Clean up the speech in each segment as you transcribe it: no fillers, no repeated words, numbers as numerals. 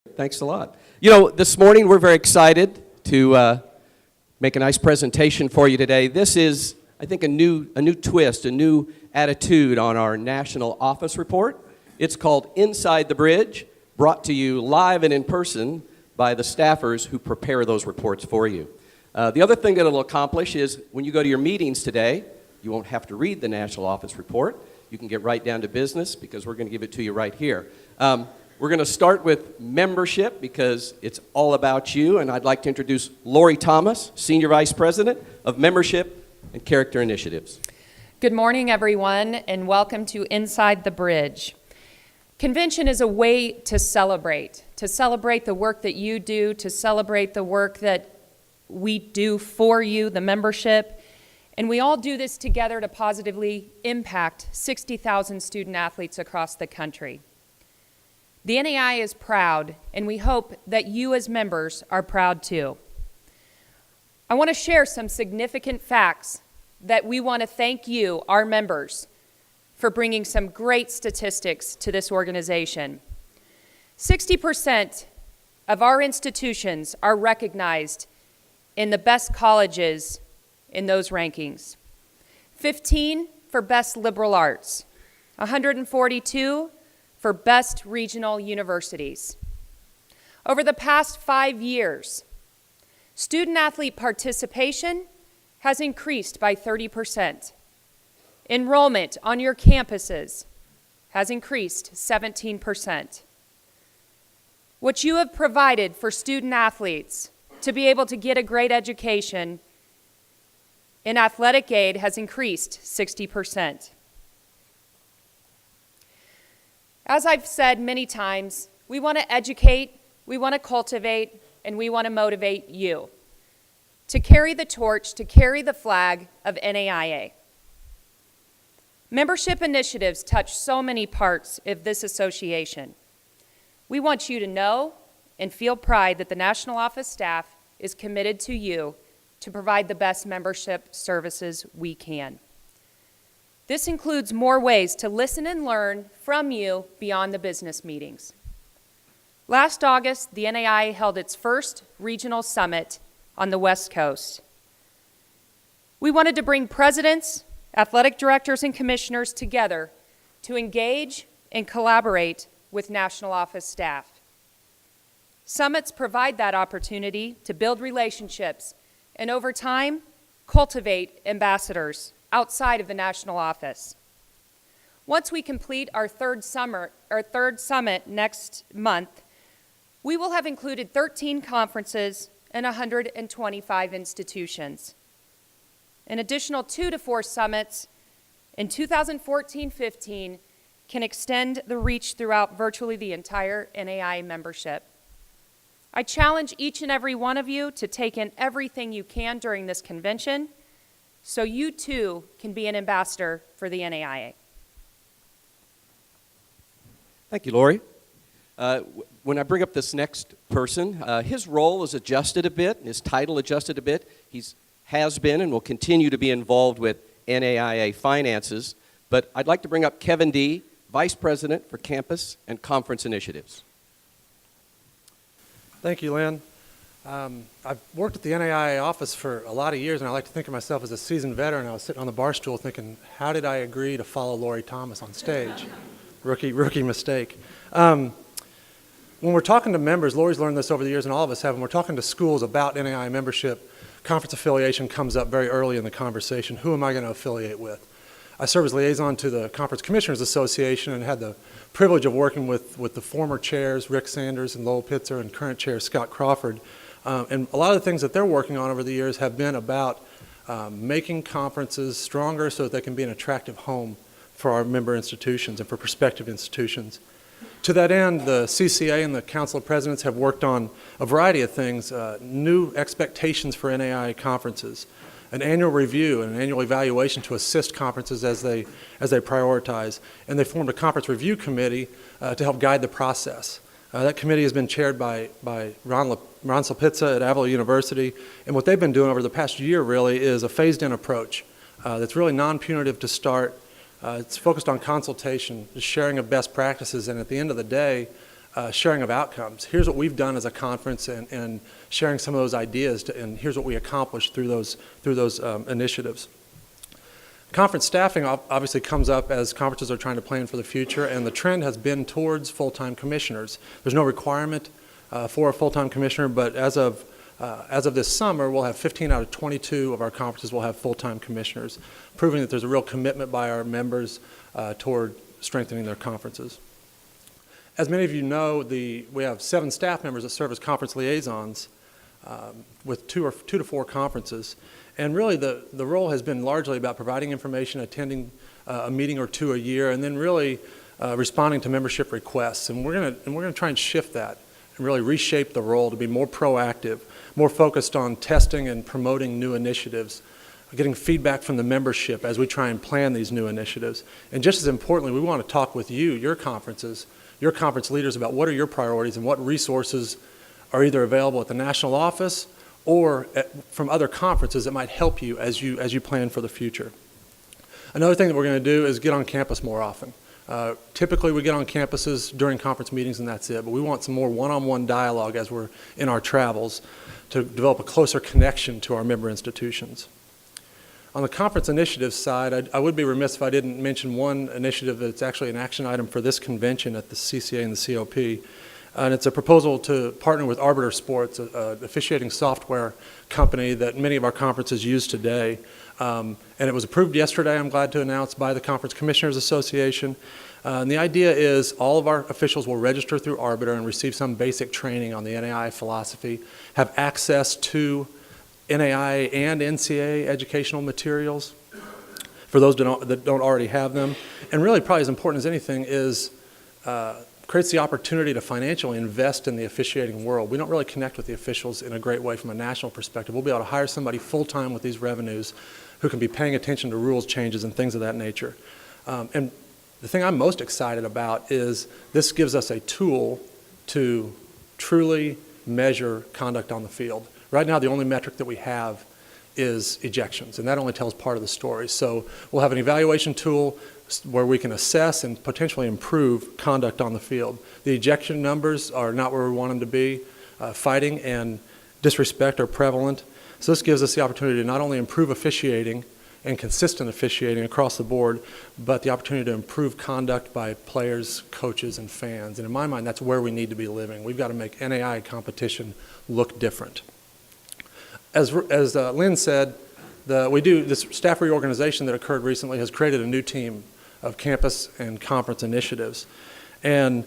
Thanks a lot. You know, this morning we're very excited to make a nice presentation for you today. This is, I think, a new twist, a new attitude on our national office report. It's called Inside the Bridge, brought to you live and in person by the staffers who prepare those reports for you. The other thing that it'll accomplish is when you go to your meetings today, you won't have to read the national office report. You can get right down to business because we're going to give it to you right here. We're going to start with membership because it's all about you, and I'd like to introduce Lori Thomas, Senior Vice President of Membership and Character Initiatives. Good morning, everyone, and welcome to Inside the Bridge. Convention is a way to celebrate the work that you do, to celebrate the work that we do for you, the membership, and we all do this together to positively impact 60,000 student athletes across the country. The NAIA is proud, and we hope that you as members are proud too. I want to share some significant facts that we want to thank you, our members, for bringing some great statistics to this organization. 60% of our institutions are recognized in the best colleges in those rankings. 15 for best liberal arts, 142 for best regional universities. Over the past 5 years, student-athlete participation has increased by 30%. Enrollment on your campuses has increased 17%. What you have provided for student-athletes to be able to get a great education in athletic aid has increased 60%. As I've said many times, we want to educate, we want to cultivate, and we want to motivate you to carry the torch, to carry the flag of NAIA. Membership initiatives touch so many parts of this association. We want you to know and feel pride that the National Office staff is committed to you to provide the best membership services we can. This includes more ways to listen and learn from you beyond the business meetings. Last August, the NAIA held its first regional summit on the West Coast. We wanted to bring presidents, athletic directors, and commissioners together to engage and collaborate with National Office staff. Summits provide that opportunity to build relationships and, over time, cultivate ambassadors outside of the national office. Once we complete our third summit next month, we will have included 13 conferences and 125 institutions. An additional 2 to 4 summits in 2014-15 can extend the reach throughout virtually the entire NAIA membership. I challenge each and every one of you to take in everything you can during this convention so you too can be an ambassador for the NAIA. Thank you, Lori. When I bring up this next person, his role is adjusted a bit, his title adjusted a bit. He has been and will continue to be involved with NAIA finances, but I'd like to bring up Kevin D., Vice President for Campus and Conference Initiatives. Thank you, Lynn. I've worked at the NAIA office for a lot of years, and I like to think of myself as a seasoned veteran. I was sitting on the bar stool thinking, how did I agree to follow Lori Thomas on stage? Rookie mistake. When we're talking to members, Lori's learned this over the years, and all of us have, when we're talking to schools about NAIA membership, conference affiliation comes up very early in the conversation. Who am I going to affiliate with? I serve as liaison to the Conference Commissioners Association and had the privilege of working with the former chairs, Rick Sanders and Lowell Pitzer, and current chair, Scott Crawford. And a lot of the things that they're working on over the years have been about making conferences stronger so that they can be an attractive home for our member institutions and for prospective institutions. To that end, the CCA and the Council of Presidents have worked on a variety of things, new expectations for NAIA conferences, an annual review and an annual evaluation to assist conferences as they prioritize. And they formed a conference review committee to help guide the process. That committee has been chaired by Ron Salpizza at Avila University, and what they've been doing over the past year really is a phased-in approach that's really non-punitive to start. It's focused on consultation, the sharing of best practices, and at the end of the day, sharing of outcomes. Here's what we've done as a conference, and sharing some of those ideas, and here's what we accomplished through those initiatives. Conference staffing obviously comes up as conferences are trying to plan for the future, and the trend has been towards full-time commissioners. There's no requirement for a full-time commissioner, but as of this summer, we'll have 15 out of 22 of our conferences will have full-time commissioners, proving that there's a real commitment by our members toward strengthening their conferences. As many of you know, we have 7 staff members that serve as conference liaisons with 2 to 4 conferences. And really, the role has been largely about providing information, attending a meeting or 2 a year, and then really responding to membership requests. And we're going to try and shift that and really reshape the role to be more proactive, more focused on testing and promoting new initiatives, getting feedback from the membership as we try and plan these new initiatives. And just as importantly, we want to talk with you, your conferences, your conference leaders, about what are your priorities and what resources are either available at the national office or from other conferences that might help you as you plan for the future. Another thing that we're going to do is get on campus more often. Typically we get on campuses during conference meetings and that's it, but we want some more one-on-one dialogue as we're in our travels to develop a closer connection to our member institutions. On the conference initiatives side, I would be remiss if I didn't mention one initiative that's actually an action item for this convention at the CCA and the COP. And it's a proposal to partner with Arbiter Sports, an officiating software company that many of our conferences use today. And it was approved yesterday, I'm glad to announce, by the Conference Commissioners Association. And the idea is all of our officials will register through Arbiter and receive some basic training on the NAIA philosophy, have access to NAIA and NCAA educational materials for those that don't already have them. And really, probably as important as anything is creates the opportunity to financially invest in the officiating world. We don't really connect with the officials in a great way from a national perspective. We'll be able to hire somebody full-time with these revenues who can be paying attention to rules changes and things of that nature. And the thing I'm most excited about is this gives us a tool to truly measure conduct on the field. Right now, the only metric that we have is ejections, and that only tells part of the story. So we'll have an evaluation tool where we can assess and potentially improve conduct on the field. The ejection numbers are not where we want them to be. Fighting and disrespect are prevalent. So this gives us the opportunity to not only improve officiating and consistent officiating across the board, but the opportunity to improve conduct by players, coaches, and fans. And in my mind, that's where we need to be living. We've got to make NAIA competition look different. As Lynn said, this staff reorganization that occurred recently has created a new team of campus and conference initiatives. And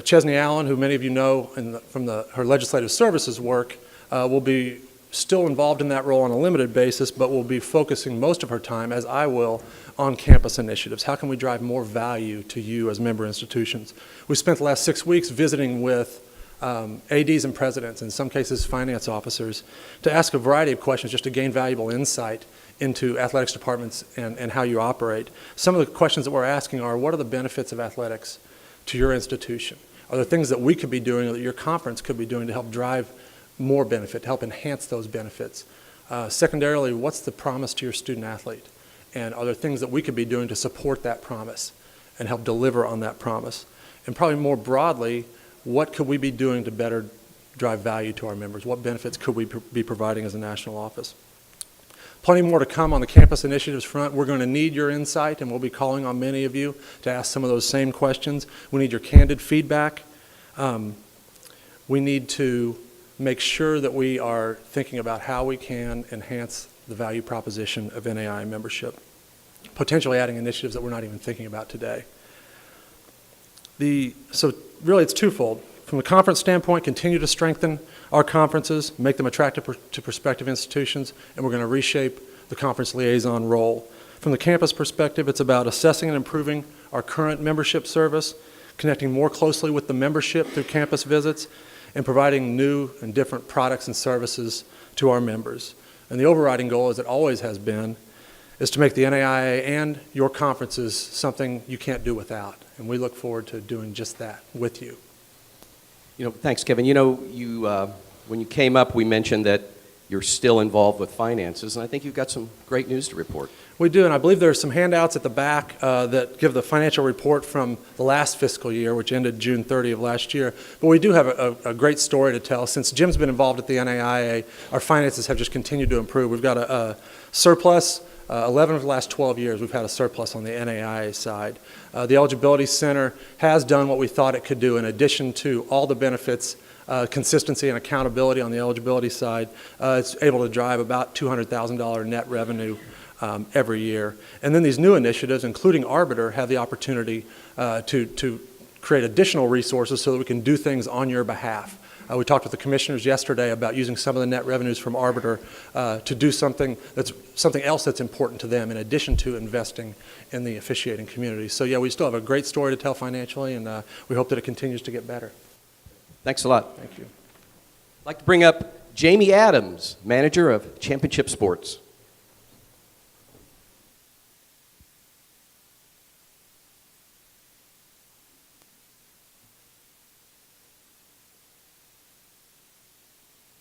Chesney Allen, who many of you know from her legislative services work, will be still involved in that role on a limited basis, but will be focusing most of her time, as I will, on campus initiatives. How can we drive more value to you as member institutions? We spent the last 6 weeks visiting with ADs and presidents, in some cases finance officers, to ask a variety of questions just to gain valuable insight into athletics departments and how you operate. Some of the questions that we're asking are, what are the benefits of athletics to your institution? Are there things that we could be doing or that your conference could be doing to help drive more benefit, to help enhance those benefits? Secondarily, what's the promise to your student athlete? And are there things that we could be doing to support that promise and help deliver on that promise? And probably more broadly, what could we be doing to better drive value to our members? What benefits could we be providing as a national office? Plenty more to come on the campus initiatives front. We're going to need your insight, and we'll be calling on many of you to ask some of those same questions. We need your candid feedback. We need to make sure that we are thinking about how we can enhance the value proposition of NAIA membership, potentially adding initiatives that we're not even thinking about today. So really it's twofold. From the conference standpoint, continue to strengthen our conferences, make them attractive to prospective institutions, and we're going to reshape the conference liaison role. From the campus perspective, it's about assessing and improving our current membership service, connecting more closely with the membership through campus visits, and providing new and different products and services to our members. And the overriding goal, as it always has been, is to make the NAIA and your conferences something you can't do without. And we look forward to doing just that with you. Thanks, Kevin. When you came up, we mentioned that you're still involved with finances, and I think you've got some great news to report. We do, and I believe there are some handouts at the back that give the financial report from the last fiscal year, which ended June 30 of last year. But we do have a great story to tell. Since Jim's been involved at the NAIA, our finances have just continued to improve. We've got a surplus. 11 of the last 12 years, we've had a surplus on the NAIA side. The Eligibility Center has done what we thought it could do. In addition to all the benefits, consistency and accountability on the eligibility side, it's able to drive about $200,000 net revenue every year. And then these new initiatives, including Arbiter, have the opportunity to create additional resources so that we can do things on your behalf. We talked with the commissioners yesterday about using some of the net revenues from Arbiter to do something else that's important to them in addition to investing in the officiating community. So yeah, we still have a great story to tell financially, and we hope that it continues to get better. Thanks a lot. Thank you. I'd like to bring up Jamie Adams, manager of Championship Sports.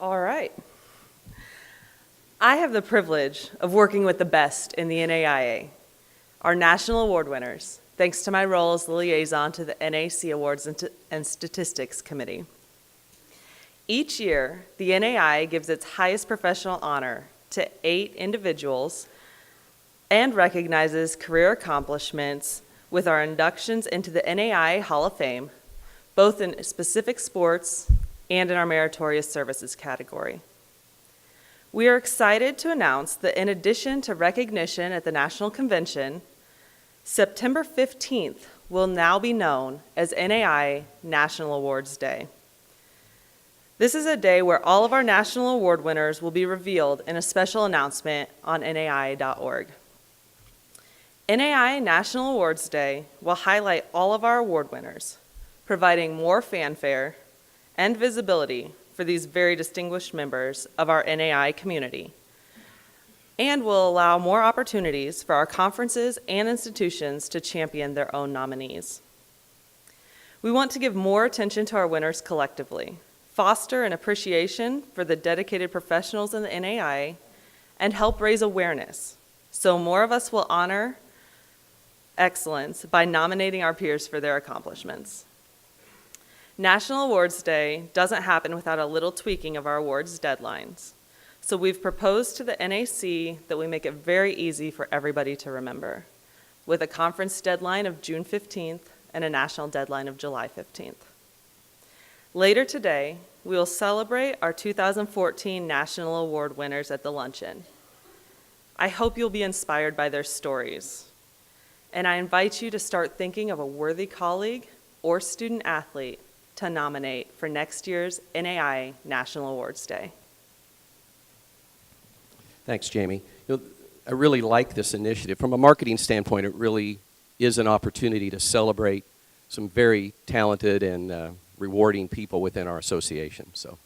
All right. I have the privilege of working with the best in the NAIA, our national award winners, thanks to my role as the liaison to the NAC Awards and Statistics Committee. Each year, the NAIA gives its highest professional honor to 8 individuals and recognizes career accomplishments with our inductions into the NAIA Hall of Fame, both in specific sports and in our meritorious services category. We are excited to announce that in addition to recognition at the National Convention, September 15th will now be known as NAIA National Awards Day. This is a day where all of our national award winners will be revealed in a special announcement on NAIA.org. NAIA National Awards Day will highlight all of our award winners, providing more fanfare and visibility for these very distinguished members of our NAIA community, and will allow more opportunities for our conferences and institutions to champion their own nominees. We want to give more attention to our winners collectively, foster an appreciation for the dedicated professionals in the NAIA, and help raise awareness so more of us will honor excellence by nominating our peers for their accomplishments. National Awards Day doesn't happen without a little tweaking of our awards deadlines. So we've proposed to the NAC that we make it very easy for everybody to remember, with a conference deadline of June 15th and a national deadline of July 15th. Later today, we will celebrate our 2014 National Award winners at the luncheon. I hope you'll be inspired by their stories, and I invite you to start thinking of a worthy colleague or student athlete to nominate for next year's NAIA National Awards Day. Thanks, Jamie. I really like this initiative. From a marketing standpoint, it really is an opportunity to celebrate some very talented and rewarding people within our association. So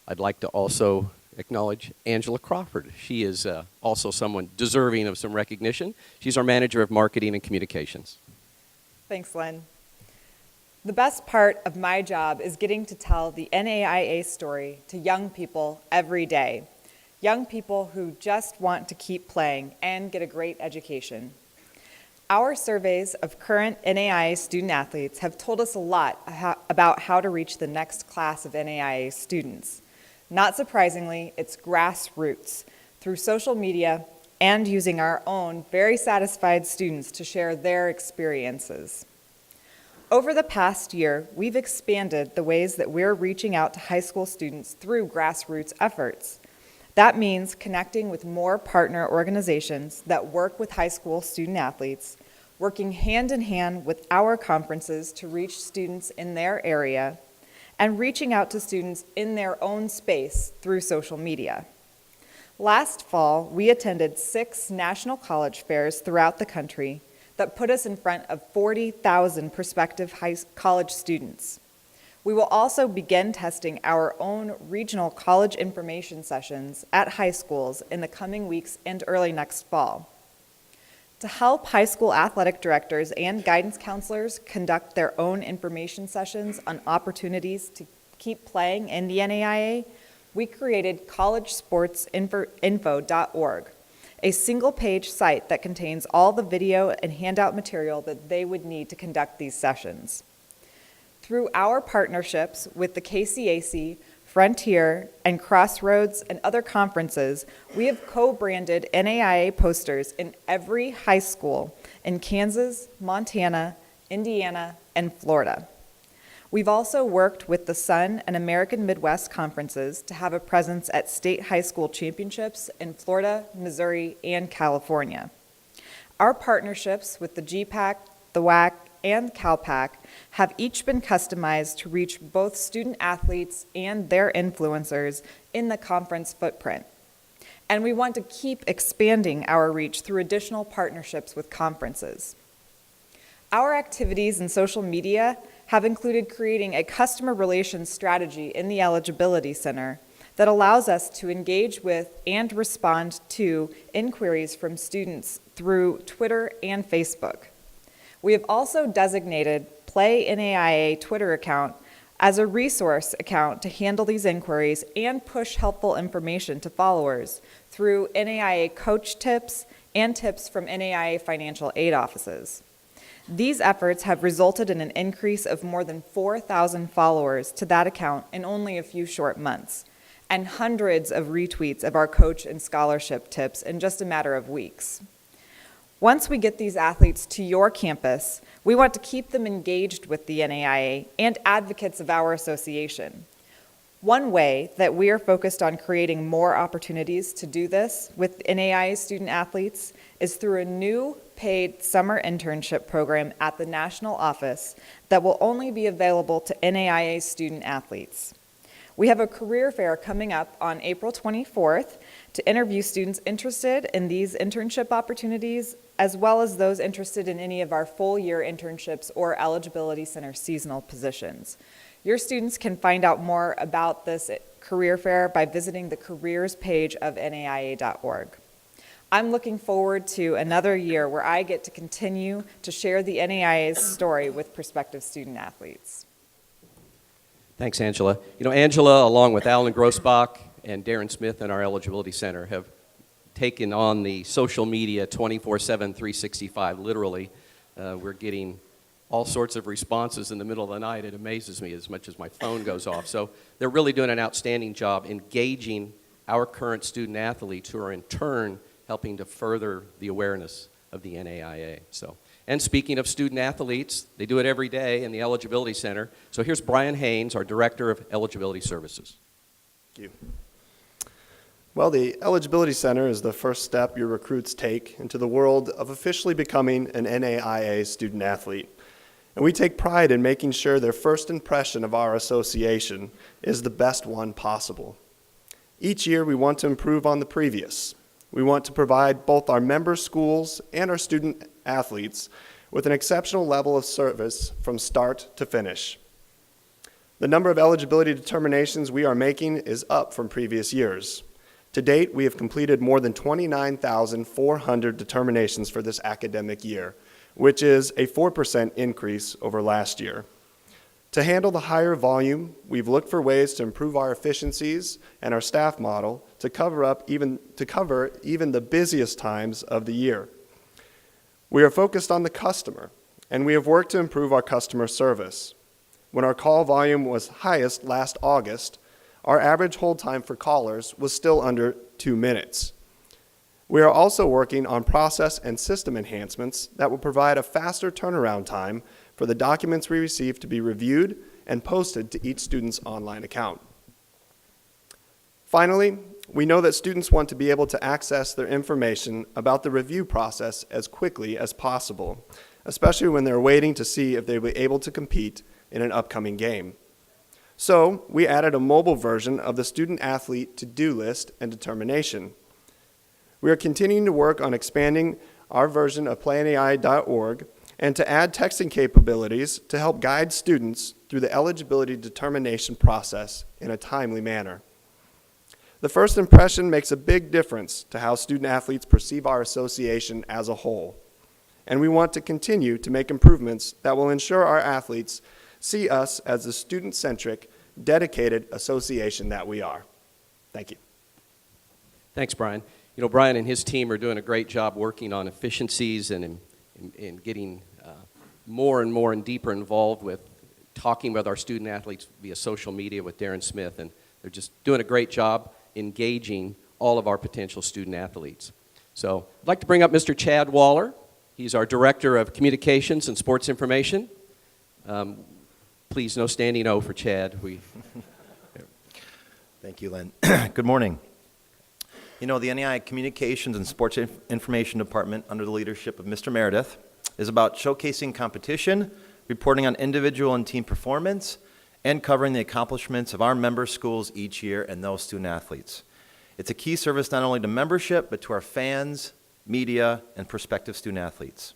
I'd like to also acknowledge Angela Crawford. She is also someone deserving of some recognition. She's our manager of marketing and communications. Thanks, Len. The best part of my job is getting to tell the NAIA story to young people every day. Young people who just want to keep playing and get a great education. Our surveys of current NAIA student athletes have told us a lot about how to reach the next class of NAIA students. Not surprisingly, it's grassroots, through social media and using our own very satisfied students to share their experiences. Over the past year, we've expanded the ways that we're reaching out to high school students through grassroots efforts. That means connecting with more partner organizations that work with high school student athletes, working hand in hand with our conferences to reach students in their area, and reaching out to students in their own space through social media. Last fall, we attended 6 national college fairs throughout the country that put us in front of 40,000 prospective college students. We will also begin testing our own regional college information sessions at high schools in the coming weeks and early next fall. To help high school athletic directors and guidance counselors conduct their own information sessions on opportunities to keep playing in the NAIA, we created collegesportsinfo.org, a single-page site that contains all the video and handout material that they would need to conduct these sessions. Through our partnerships with the KCAC, Frontier, and Crossroads and other conferences, we have co-branded NAIA posters in every high school in Kansas, Montana, Indiana, and Florida. We've also worked with the Sun and American Midwest conferences to have a presence at state high school championships in Florida, Missouri, and California. Our partnerships with the GPAC, the WAC, and CalPAC have each been customized to reach both student athletes and their influencers in the conference footprint. And we want to keep expanding our reach through additional partnerships with conferences. Our activities in social media have included creating a customer relations strategy in the Eligibility Center that allows us to engage with and respond to inquiries from students through Twitter and Facebook. We have also designated Play NAIA Twitter account as a resource account to handle these inquiries and push helpful information to followers through NAIA coach tips and tips from NAIA financial aid offices. These efforts have resulted in an increase of more than 4,000 followers to that account in only a few short months, and hundreds of retweets of our coach and scholarship tips in just a matter of weeks. Once we get these athletes to your campus, we want to keep them engaged with the NAIA and advocates of our association. One way that we are focused on creating more opportunities to do this with NAIA student athletes is through a new paid summer internship program at the national office that will only be available to NAIA student athletes. We have a career fair coming up on April 24th to interview students interested in these internship opportunities, as well as those interested in any of our full-year internships or Eligibility Center seasonal positions. Your students can find out more about this career fair by visiting the careers page of NAIA.org. I'm looking forward to another year where I get to continue to share the NAIA's story with prospective student athletes. Thanks, Angela. You know, Angela, along with Alan Grossbach and Darren Smith in our Eligibility Center, have taken on the social media 24/7, 365, literally. We're getting all sorts of responses in the middle of the night. It amazes me as much as my phone goes off. So they're really doing an outstanding job engaging our current student athletes, who are in turn helping to further the awareness of the NAIA. And speaking of student athletes, they do it every day in the Eligibility Center. So here's Brian Haynes, our Director of Eligibility Services. Thank you. Well, the Eligibility Center is the first step your recruits take into the world of officially becoming an NAIA student athlete. And we take pride in making sure their first impression of our association is the best one possible. Each year, we want to improve on the previous. We want to provide both our member schools and our student athletes with an exceptional level of service from start to finish. The number of eligibility determinations we are making is up from previous years. To date, we have completed more than 29,400 determinations for this academic year, which is a 4% increase over last year. To handle the higher volume, we've looked for ways to improve our efficiencies and our staff model to cover even the busiest times of the year. We are focused on the customer, and we have worked to improve our customer service. When our call volume was highest last August, our average hold time for callers was still under 2 minutes. We are also working on process and system enhancements that will provide a faster turnaround time for the documents we receive to be reviewed and posted to each student's online account. Finally, we know that students want to be able to access their information about the review process as quickly as possible, especially when they're waiting to see if they'll be able to compete in an upcoming game. So we added a mobile version of the student athlete to-do list and determination. We are continuing to work on expanding our version of playnai.org and to add texting capabilities to help guide students through the eligibility determination process in a timely manner. The first impression makes a big difference to how student athletes perceive our association as a whole, and we want to continue to make improvements that will ensure our athletes see us as the student-centric, dedicated association that we are. Thank you. Thanks, Brian. You know, Brian and his team are doing a great job working on efficiencies and in getting more and more and deeper involved with talking with our student athletes via social media with Darren Smith, and they're just doing a great job engaging all of our potential student athletes. So I'd like to bring up Mr. Chad Waller. He's our Director of Communications and Sports Information. Please, no standing O for Chad. Thank you, Len. Good morning. You know, the NAIA Communications and Sports Information Department, under the leadership of Mr. Meredith, is about showcasing competition, reporting on individual and team performance, and covering the accomplishments of our member schools each year and those student athletes. It's a key service not only to membership, but to our fans, media, and prospective student athletes.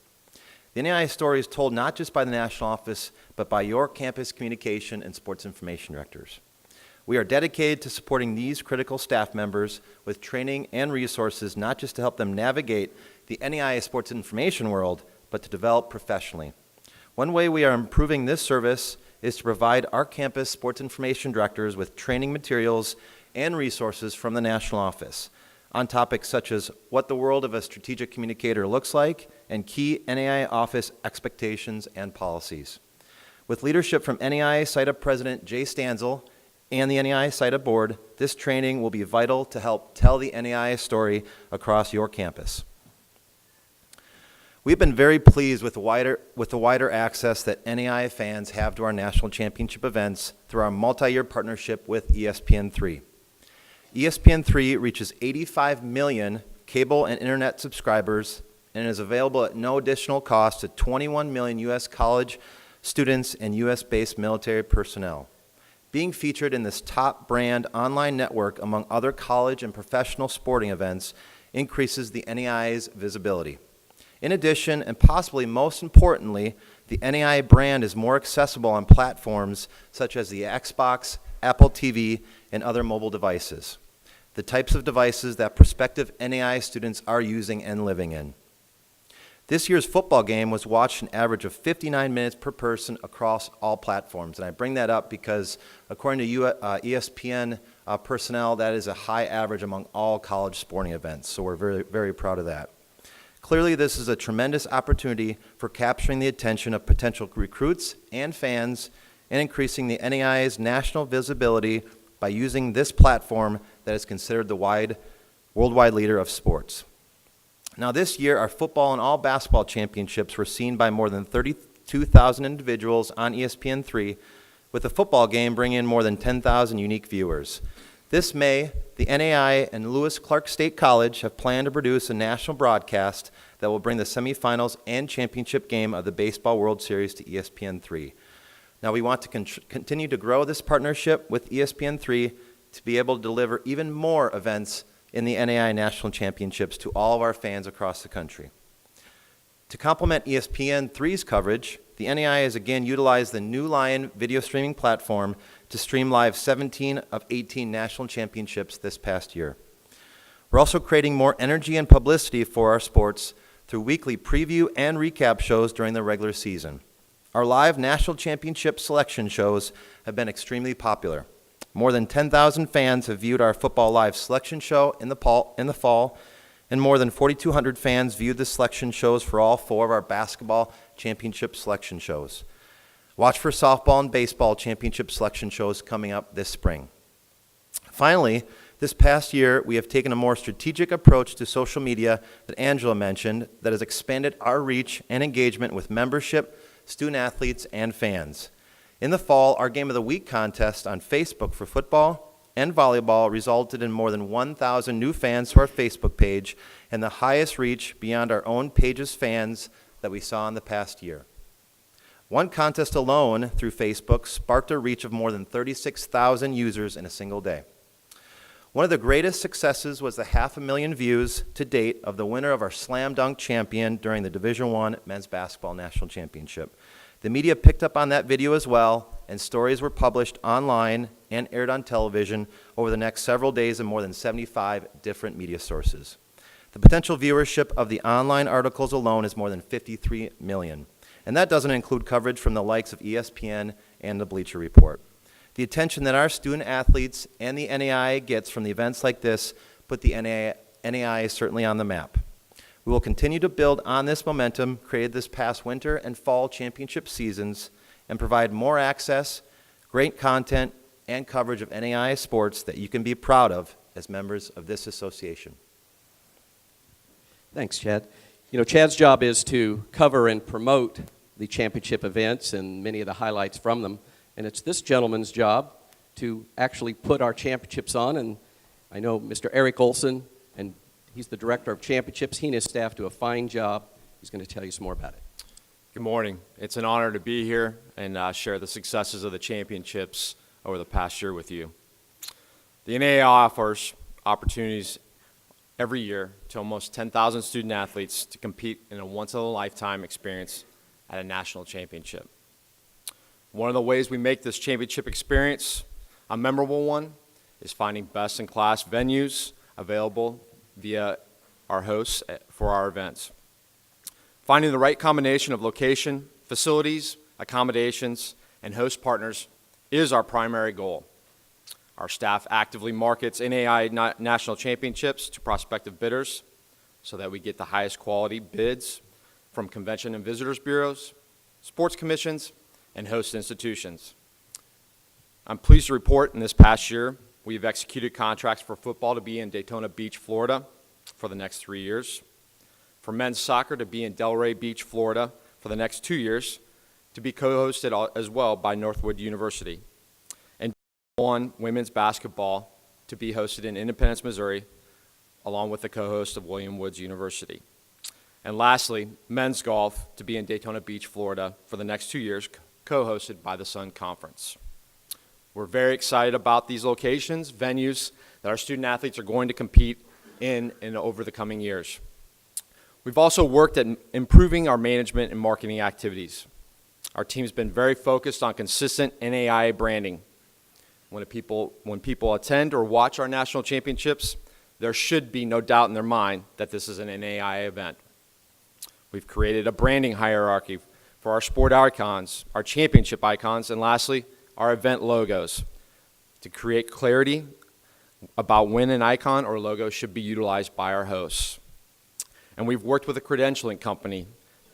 The NAIA story is told not just by the national office, but by your campus communication and sports information directors. We are dedicated to supporting these critical staff members with training and resources, not just to help them navigate the NAIA sports information world, but to develop professionally. One way we are improving this service is to provide our campus sports information directors with training materials and resources from the national office on topics such as what the world of a strategic communicator looks like and key NAIA office expectations and policies. With leadership from NAIA CITA President Jay Stanzel and the NAIA CITA Board, this training will be vital to help tell the NAIA story across your campus. We've been very pleased with the wider access that NAIA fans have to our national championship events through our multi-year partnership with ESPN3. ESPN3 reaches 85 million cable and internet subscribers and is available at no additional cost to 21 million U.S. college students and U.S.-based military personnel. Being featured in this top brand online network among other college and professional sporting events increases the NAIA's visibility. In addition, and possibly most importantly, the NAIA brand is more accessible on platforms such as the Xbox, Apple TV, and other mobile devices, the types of devices that prospective NAIA students are using and living in. This year's football game was watched an average of 59 minutes per person across all platforms, and I bring that up because according to ESPN personnel, that is a high average among all college sporting events, so we're very, very proud of that. Clearly, this is a tremendous opportunity for capturing the attention of potential recruits and fans and increasing the NAIA's national visibility by using this platform that is considered the worldwide leader of sports. Now, this year, our football and all basketball championships were seen by more than 32,000 individuals on ESPN3, with the football game bringing in more than 10,000 unique viewers. This May, the NAIA and Lewis Clark State College have planned to produce a national broadcast that will bring the semifinals and championship game of the Baseball World Series to ESPN3. Now, we want to continue to grow this partnership with ESPN3 to be able to deliver even more events in the NAIA National Championships to all of our fans across the country. To complement ESPN3's coverage, the NAIA has again utilized the New Lion video streaming platform to stream live 17 of 18 national championships this past year. We're also creating more energy and publicity for our sports through weekly preview and recap shows during the regular season. Our live national championship selection shows have been extremely popular. More than 10,000 fans have viewed our football live selection show in the fall, and more than 4,200 fans viewed the selection shows for all 4 of our basketball championship selection shows. Watch for softball and baseball championship selection shows coming up this spring. Finally, this past year, we have taken a more strategic approach to social media that Angela mentioned that has expanded our reach and engagement with membership, student athletes, and fans. In the fall, our Game of the Week contest on Facebook for football and volleyball resulted in more than 1,000 new fans to our Facebook page and the highest reach beyond our own page's fans that we saw in the past year. One contest alone through Facebook sparked a reach of more than 36,000 users in a single day. One of the greatest successes was the 500,000 views to date of the winner of our Slam Dunk Champion during the Division I Men's Basketball National Championship. The media picked up on that video as well, and stories were published online and aired on television over the next several days in more than 75 different media sources. The potential viewership of the online articles alone is more than 53 million, and that doesn't include coverage from the likes of ESPN and the Bleacher Report. The attention that our student athletes and the NAIA gets from the events like this put the NAIA certainly on the map. We will continue to build on this momentum created this past winter and fall championship seasons and provide more access, great content, and coverage of NAIA sports that you can be proud of as members of this association. Thanks, Chad. You know, Chad's job is to cover and promote the championship events and many of the highlights from them. And it's this gentleman's job to actually put our championships on. And I know Mr. Eric Olson, and he's the director of championships. He and his staff do a fine job. He's going to tell you some more about it. Good morning. It's an honor to be here and share the successes of the championships over the past year with you. The NAIA offers opportunities every year to almost 10,000 student athletes to compete in a once-in-a-lifetime experience at a national championship. One of the ways we make this championship experience a memorable one is finding best-in-class venues available via our hosts for our events. Finding the right combination of location, facilities, accommodations, and host partners is our primary goal. Our staff actively markets NAIA national championships to prospective bidders so that we get the highest quality bids from convention and visitors bureaus, sports commissions, and host institutions. I'm pleased to report in this past year, we've executed contracts for football to be in Daytona Beach, Florida for the next 3 years, for men's soccer to be in Delray Beach, Florida for the next 2 years, to be co-hosted as well by Northwood University, and women's basketball to be hosted in Independence, Missouri, along with the co-host of William Woods University. And lastly, men's golf to be in Daytona Beach, Florida for the next 2 years, co-hosted by the Sun Conference. We're very excited about these locations, venues that our student athletes are going to compete in and over the coming years. We've also worked at improving our management and marketing activities. Our team's been very focused on consistent NAIA branding. When people attend or watch our national championships, there should be no doubt in their mind that this is an NAIA event. We've created a branding hierarchy for our sport icons, our championship icons, and lastly, our event logos to create clarity about when an icon or logo should be utilized by our hosts. And we've worked with a credentialing company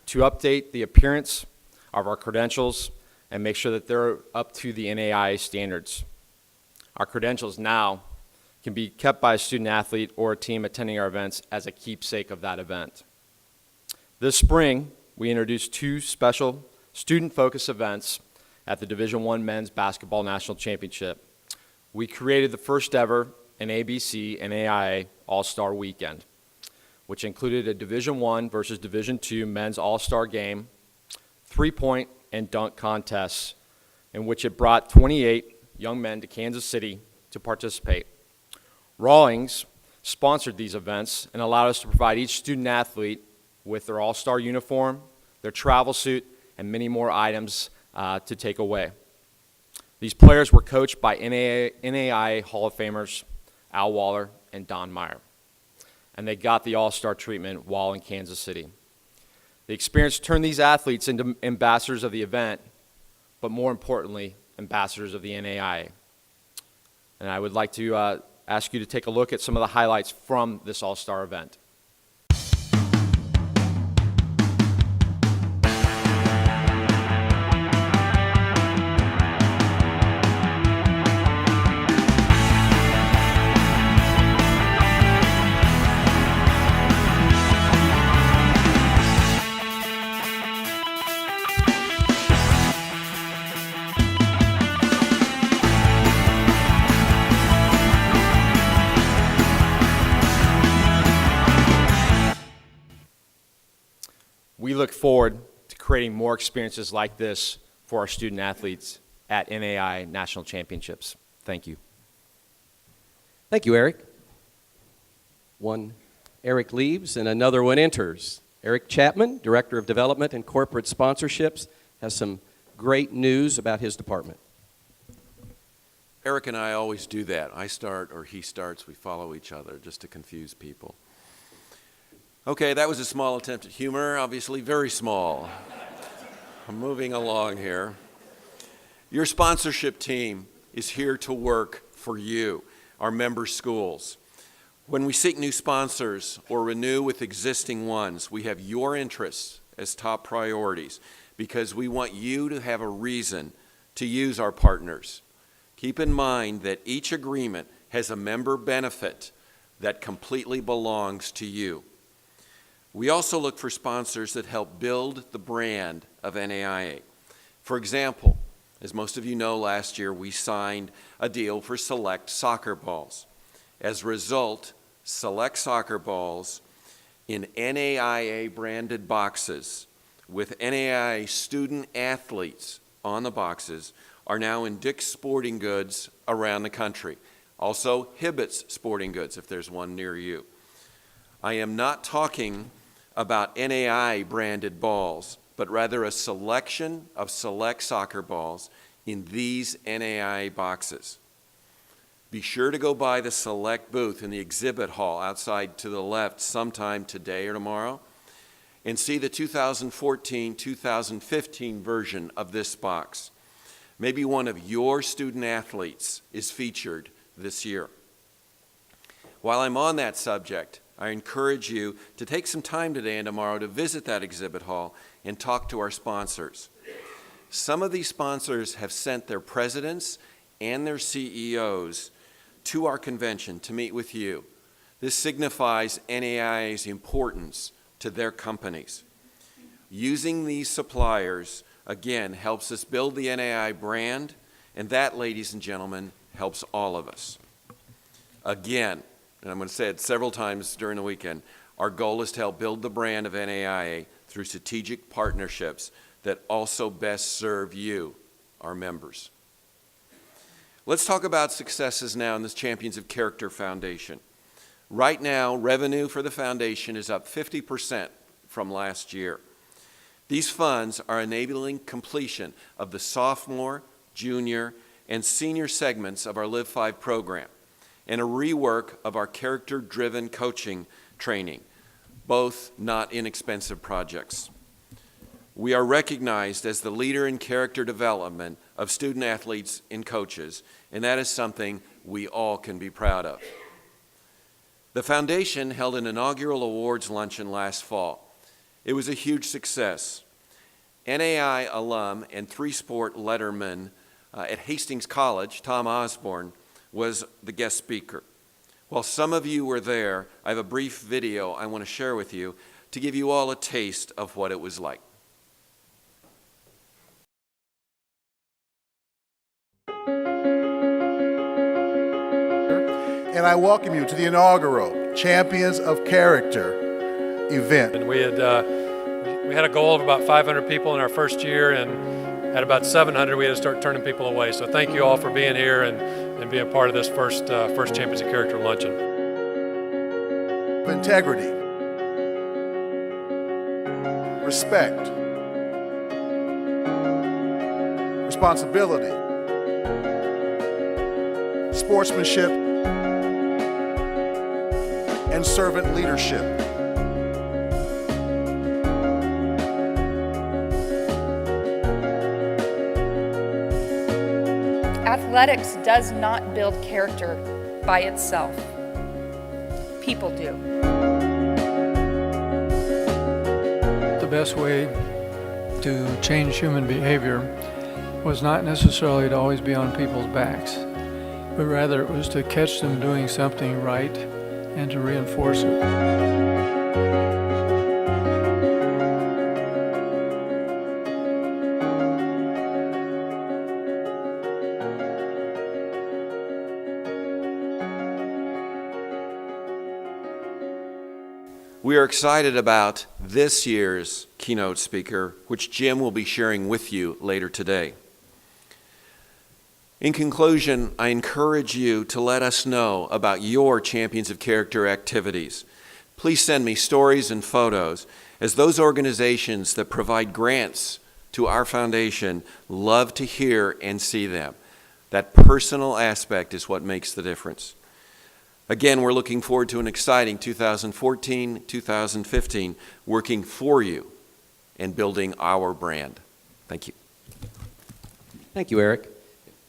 to update the appearance of our credentials and make sure that they're up to the NAIA standards. Our credentials now can be kept by a student athlete or a team attending our events as a keepsake of that event. This spring, we introduced 2 special student-focused events at the Division I Men's Basketball National Championship. We created the first ever NABC NAIA All-Star Weekend, which included a Division I versus Division II men's all-star game, 3-point and dunk contests, in which it brought 28 young men to Kansas City to participate. Rawlings sponsored these events and allowed us to provide each student athlete with their all-star uniform, their travel suit, and many more items to take away. These players were coached by NAIA Hall of Famers Al Waller and Don Meyer, and they got the all-star treatment while in Kansas City. The experience turned these athletes into ambassadors of the event, but more importantly, ambassadors of the NAIA. And I would like to ask you to take a look at some of the highlights from this all-star event. We look forward to creating more experiences like this for our student athletes at NAIA National Championships. Thank you. Thank you, Eric. One Eric leaves and another one enters. Eric Chapman, Director of Development and Corporate Sponsorships, has some great news about his department. Eric and I always do that. I start or he starts, we follow each other just to confuse people. Okay, that was a small attempt at humor, obviously very small. I'm moving along here. Your sponsorship team is here to work for you, our member schools. When we seek new sponsors or renew with existing ones, we have your interests as top priorities because we want you to have a reason to use our partners. Keep in mind that each agreement has a member benefit that completely belongs to you. We also look for sponsors that help build the brand of NAIA. For example, as most of you know, last year we signed a deal for Select soccer balls. As a result, Select soccer balls in NAIA branded boxes with NAIA student athletes on the boxes are now in Dick's Sporting Goods around the country. Also, Hibbett's Sporting Goods, if there's one near you. I am not talking about NAIA branded balls, but rather a selection of Select soccer balls in these NAIA boxes. Be sure to go by the Select booth in the exhibit hall outside to the left sometime today or tomorrow and see the 2014-2015 version of this box. Maybe one of your student athletes is featured this year. While I'm on that subject, I encourage you to take some time today and tomorrow to visit that exhibit hall and talk to our sponsors. Some of these sponsors have sent their presidents and their CEOs to our convention to meet with you. This signifies NAIA's importance to their companies. Using these suppliers, again, helps us build the NAIA brand, and that, ladies and gentlemen, helps all of us. Again, and I'm going to say it several times during the weekend, our goal is to help build the brand of NAIA through strategic partnerships that also best serve you, our members. Let's talk about successes now in this Champions of Character Foundation. Right now, revenue for the foundation is up 50% from last year. These funds are enabling completion of the sophomore, junior, and senior segments of our Live 5 program and a rework of our character-driven coaching training, both not inexpensive projects. We are recognized as the leader in character development of student athletes and coaches, and that is something we all can be proud of. The foundation held an inaugural awards luncheon last fall. It was a huge success. NAI alum and three-sport letterman at Hastings College, Tom Osborne, was the guest speaker. While some of you were there, I have a brief video I want to share with you to give you all a taste of what it was like. And I welcome you to the inaugural Champions of Character event. And we had a goal of about 500 people in our first year, and at about 700 we had to start turning people away. So thank you all for being here and being part of this first Champions of Character luncheon. Integrity, respect, responsibility, sportsmanship, and servant leadership. Athletics does not build character by itself. People do. The best way to change human behavior was not necessarily to always be on people's backs, but rather it was to catch them doing something right and to reinforce it. We are excited about this year's keynote speaker, which Jim will be sharing with you later today. In conclusion, I encourage you to let us know about your Champions of Character activities. Please send me stories and photos, as those organizations that provide grants to our foundation love to hear and see them. That personal aspect is what makes the difference. Again, we're looking forward to an exciting 2014-2015, working for you and building our brand. Thank you. Thank you, Eric.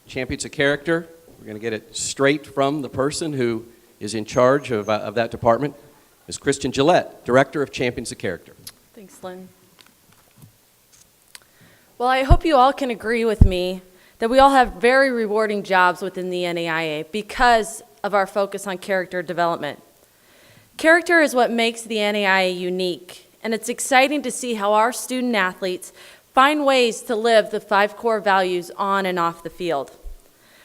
Champions of Character. We're going to get it straight from the person who is in charge of that department, Ms. Kristen Gillette, Director of Champions of Character. Thanks, Lynn. Well, I hope you all can agree with me that we all have very rewarding jobs within the NAIA because of our focus on character development. Character is what makes the NAIA unique, and it's exciting to see how our student athletes find ways to live the 5 core values on and off the field.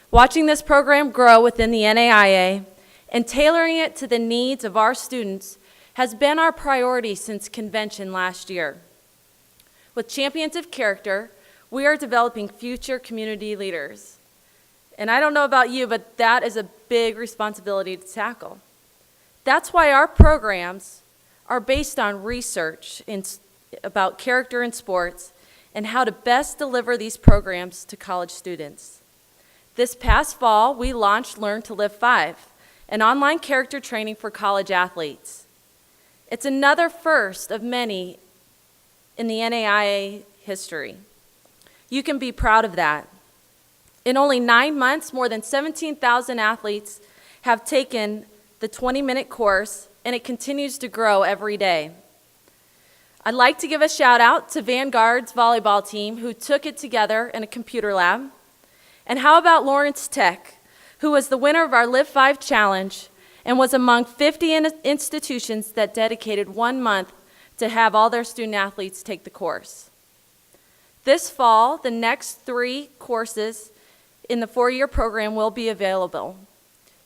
Watching this program grow within the NAIA and tailoring it to the needs of our students has been our priority since convention last year. With Champions of Character, we are developing future community leaders. And I don't know about you, but that is a big responsibility to tackle. That's why our programs are based on research about character in sports and how to best deliver these programs to college students. This past fall, we launched Learn to Live 5, an online character training for college athletes. It's another first of many in the NAIA history. You can be proud of that. In only 9 months, more than 17,000 athletes have taken the 20-minute course, and it continues to grow every day. I'd like to give a shout out to Vanguard's volleyball team who took it together in a computer lab. And how about Lawrence Tech, who was the winner of our Live 5 Challenge and was among 50 institutions that dedicated 1 month to have all their student athletes take the course. This fall, the next 3 courses in the 4-year program will be available,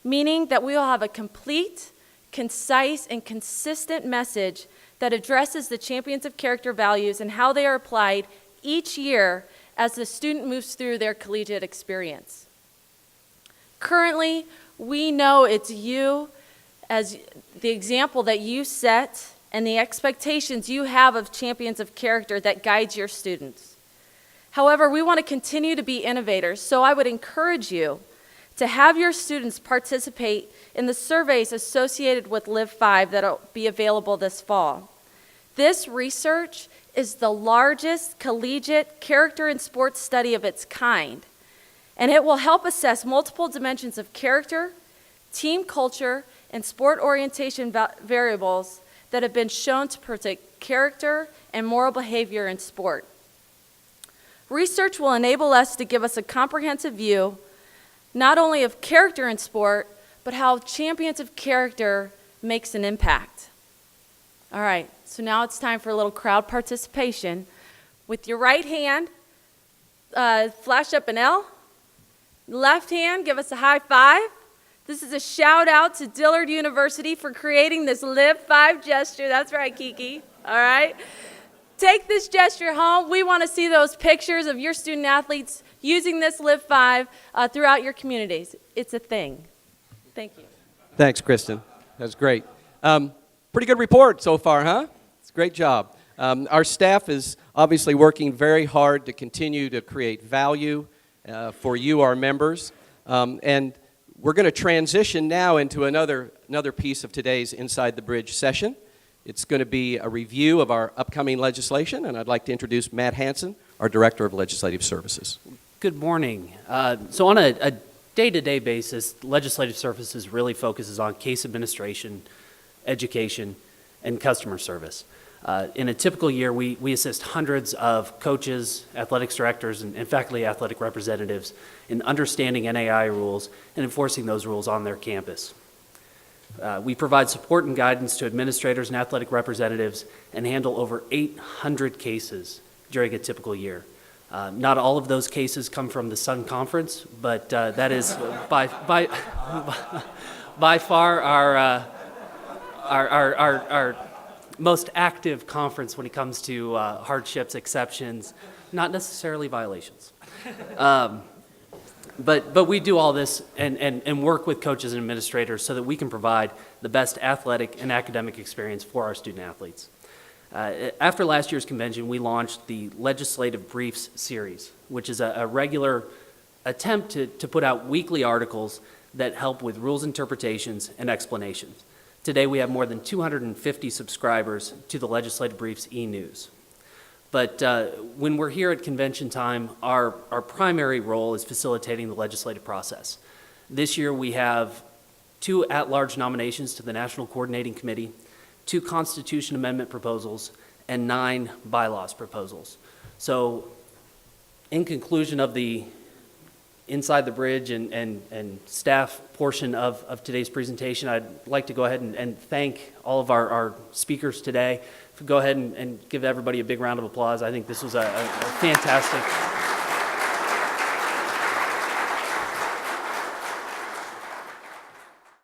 meaning that we will have a complete, concise, and consistent message that addresses the Champions of Character values and how they are applied each year as the student moves through their collegiate experience. Currently, we know it's you as the example that you set and the expectations you have of Champions of Character that guides your students. However, we want to continue to be innovators, so I would encourage you to have your students participate in the surveys associated with Live 5 that will be available this fall. This research is the largest collegiate character and sports study of its kind, and it will help assess multiple dimensions of character, team culture, and sport orientation variables that have been shown to predict character and moral behavior in sport. Research will enable us to give us a comprehensive view not only of character in sport, but how Champions of Character makes an impact. All right, so now it's time for a little crowd participation. With your right hand, flash up an L. Left hand, give us a high five. This is a shout out to Dillard University for creating this Live 5 gesture. That's right, Kiki. All right. Take this gesture home. We want to see those pictures of your student athletes using this Live 5 throughout your communities. It's a thing. Thank you. Thanks, Kristen. That's great. Pretty good report so far, huh? It's a great job. Our staff is obviously working very hard to continue to create value for you, our members. And we're going to transition now into another piece of today's Inside the Bridge session. It's going to be a review of our upcoming legislation, and I'd like to introduce Matt Hansen, our Director of Legislative Services. Good morning. So on a day-to-day basis, Legislative Services really focuses on case administration, education, and customer service. In a typical year, we assist hundreds of coaches, athletics directors, and faculty athletic representatives in understanding NAIA rules and enforcing those rules on their campus. We provide support and guidance to administrators and athletic representatives and handle over 800 cases during a typical year. Not all of those cases come from the Sun Conference, but that is by far our most active conference when it comes to hardships, exceptions, not necessarily violations. But we do all this and work with coaches and administrators so that we can provide the best athletic and academic experience for our student athletes. After last year's convention, we launched the Legislative Briefs series, which is a regular attempt to put out weekly articles that help with rules interpretations and explanations. Today we have more than 250 subscribers to the Legislative Briefs e-news. But when we're here at convention time, our primary role is facilitating the legislative process. This year we have 2 at-large nominations to the National Coordinating Committee, 2 Constitution Amendment proposals, and 9 bylaws proposals. So in conclusion of the Inside the Bridge and staff portion of today's presentation, I'd like to go ahead and thank all of our speakers today. Go ahead and give everybody a big round of applause. I think this was a fantastic